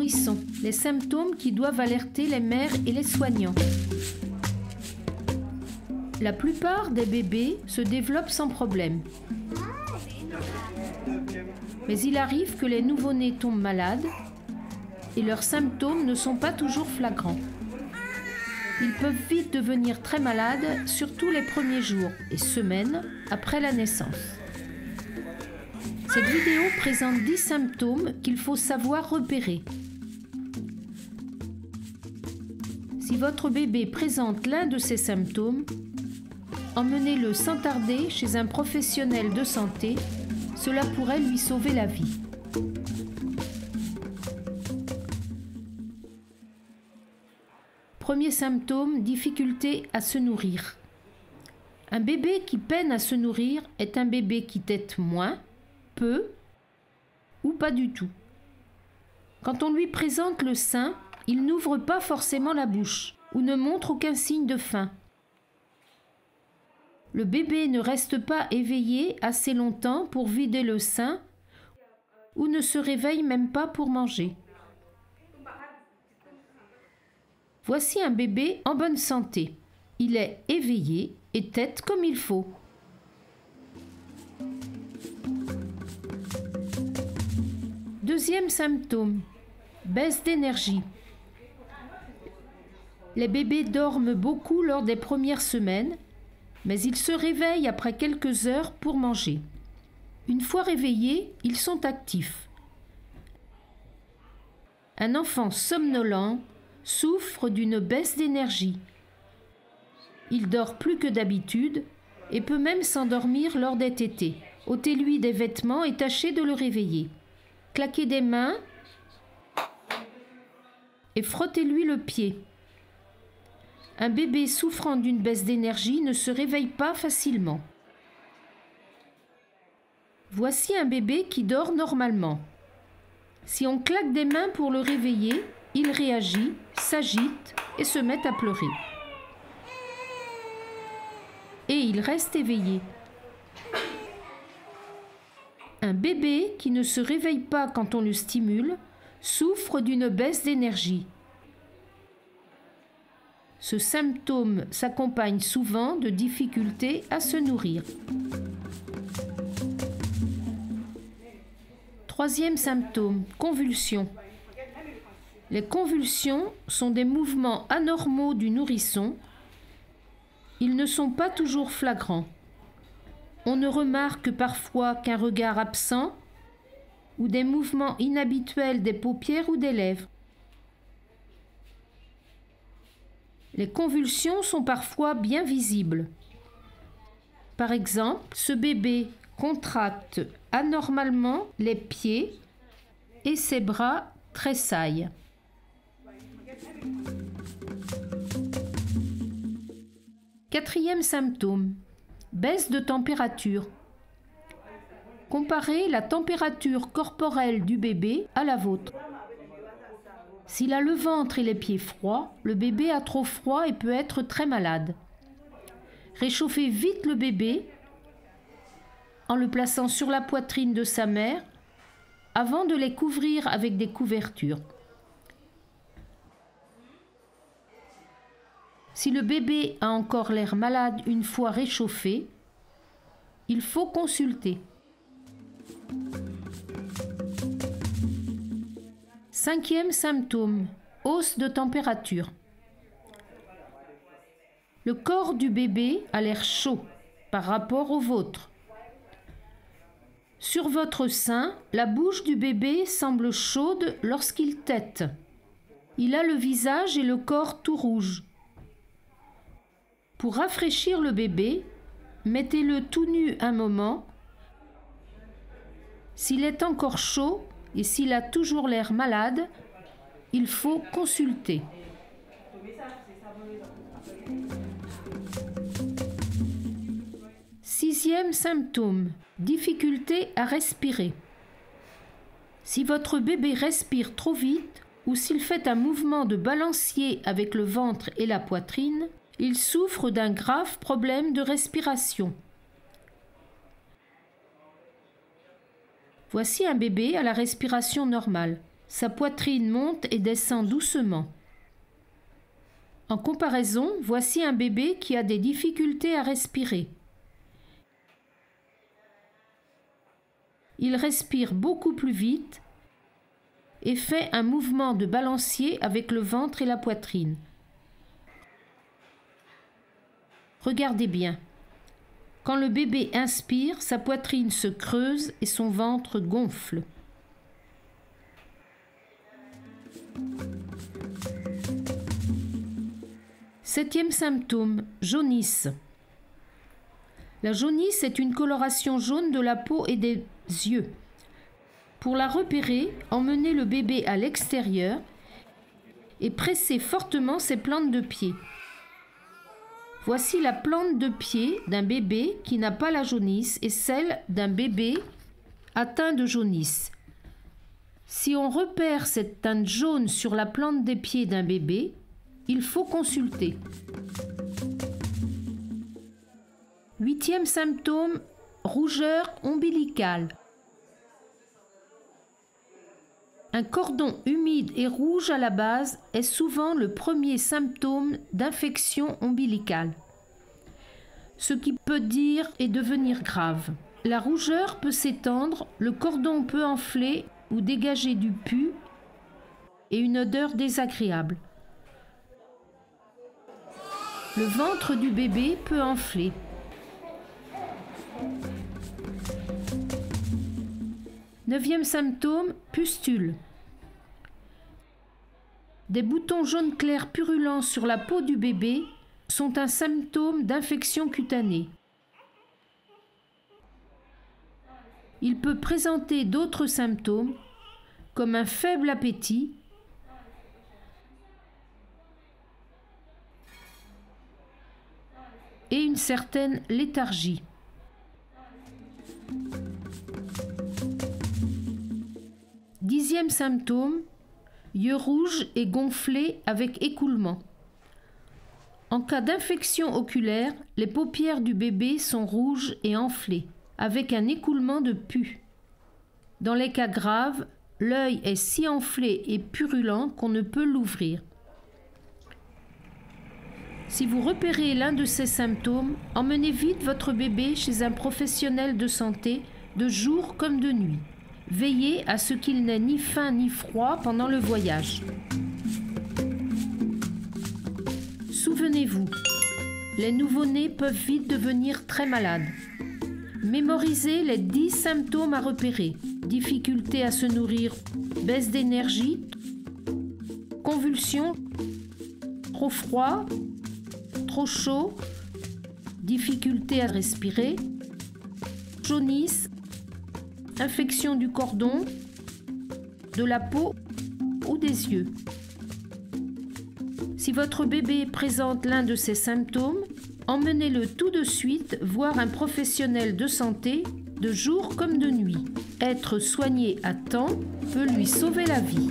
nourrisson, les symptômes qui doivent alerter les mères et les soignants. La plupart des bébés se développent sans problème. Mais il arrive que les nouveau-nés tombent malades et leurs symptômes ne sont pas toujours flagrants. Ils peuvent vite devenir très malades, surtout les premiers jours et semaines après la naissance. Cette vidéo présente 10 symptômes qu'il faut savoir repérer. Si votre bébé présente l'un de ces symptômes, emmenez-le sans tarder chez un professionnel de santé, cela pourrait lui sauver la vie. Premier symptôme, difficulté à se nourrir. Un bébé qui peine à se nourrir est un bébé qui tète moins, peu ou pas du tout. Quand on lui présente le sein, il n'ouvre pas forcément la bouche ou ne montre aucun signe de faim. Le bébé ne reste pas éveillé assez longtemps pour vider le sein ou ne se réveille même pas pour manger. Voici un bébé en bonne santé. Il est éveillé et tète comme il faut. Deuxième symptôme, baisse d'énergie. Les bébés dorment beaucoup lors des premières semaines, mais ils se réveillent après quelques heures pour manger. Une fois réveillés, ils sont actifs. Un enfant somnolent souffre d'une baisse d'énergie. Il dort plus que d'habitude et peut même s'endormir lors des tétés. Ôtez-lui des vêtements et tâchez de le réveiller. Claquez des mains et frottez-lui le pied. Un bébé souffrant d'une baisse d'énergie ne se réveille pas facilement. Voici un bébé qui dort normalement. Si on claque des mains pour le réveiller, il réagit, s'agite et se met à pleurer. Et il reste éveillé. Un bébé qui ne se réveille pas quand on le stimule souffre d'une baisse d'énergie. Ce symptôme s'accompagne souvent de difficultés à se nourrir. Troisième symptôme, convulsions. Les convulsions sont des mouvements anormaux du nourrisson. Ils ne sont pas toujours flagrants. On ne remarque parfois qu'un regard absent ou des mouvements inhabituels des paupières ou des lèvres. Les convulsions sont parfois bien visibles. Par exemple, ce bébé contracte anormalement les pieds et ses bras tressaillent. Quatrième symptôme, baisse de température. Comparez la température corporelle du bébé à la vôtre. S'il a le ventre et les pieds froids, le bébé a trop froid et peut être très malade. Réchauffez vite le bébé en le plaçant sur la poitrine de sa mère avant de les couvrir avec des couvertures. Si le bébé a encore l'air malade une fois réchauffé, il faut consulter. Cinquième symptôme, hausse de température. Le corps du bébé a l'air chaud par rapport au vôtre. Sur votre sein, la bouche du bébé semble chaude lorsqu'il tète. Il a le visage et le corps tout rouge. Pour rafraîchir le bébé, mettez-le tout nu un moment. S'il est encore chaud et s'il a toujours l'air malade, il faut consulter. Sixième symptôme, difficulté à respirer. Si votre bébé respire trop vite ou s'il fait un mouvement de balancier avec le ventre et la poitrine, il souffre d'un grave problème de respiration. Voici un bébé à la respiration normale. Sa poitrine monte et descend doucement. En comparaison, voici un bébé qui a des difficultés à respirer. Il respire beaucoup plus vite et fait un mouvement de balancier avec le ventre et la poitrine. Regardez bien. Quand le bébé inspire, sa poitrine se creuse et son ventre gonfle. Septième symptôme, jaunisse. La jaunisse est une coloration jaune de la peau et des yeux. Pour la repérer, emmenez le bébé à l'extérieur et pressez fortement ses plantes de pied. Voici la plante de pied d'un bébé qui n'a pas la jaunisse et celle d'un bébé atteint de jaunisse. Si on repère cette teinte jaune sur la plante des pieds d'un bébé, il faut consulter. Huitième symptôme, rougeur ombilicale. Un cordon humide et rouge à la base est souvent le premier symptôme d'infection ombilicale, ce qui peut dire et devenir grave. La rougeur peut s'étendre, le cordon peut enfler ou dégager du pus et une odeur désagréable. Le ventre du bébé peut enfler. Neuvième symptôme, pustule. Des boutons jaune clair purulents sur la peau du bébé sont un symptôme d'infection cutanée. Il peut présenter d'autres symptômes comme un faible appétit, et une certaine léthargie. Dixième symptôme, yeux rouges et gonflés avec écoulement. En cas d'infection oculaire, les paupières du bébé sont rouges et enflées, avec un écoulement de pus. Dans les cas graves, l'œil est si enflé et purulent qu'on ne peut l'ouvrir. Si vous repérez l'un de ces symptômes, emmenez vite votre bébé chez un professionnel de santé, de jour comme de nuit. Veillez à ce qu'il n'ait ni faim ni froid pendant le voyage. Souvenez-vous, les nouveau-nés peuvent vite devenir très malades. Mémorisez les 10 symptômes à repérer. Difficulté à se nourrir, baisse d'énergie, convulsions, trop froid, trop chaud, difficulté à respirer, jaunisse, infection du cordon, de la peau ou des yeux. Si votre bébé présente l'un de ces symptômes, emmenez-le tout de suite voir un professionnel de santé, de jour comme de nuit. Être soigné à temps peut lui sauver la vie.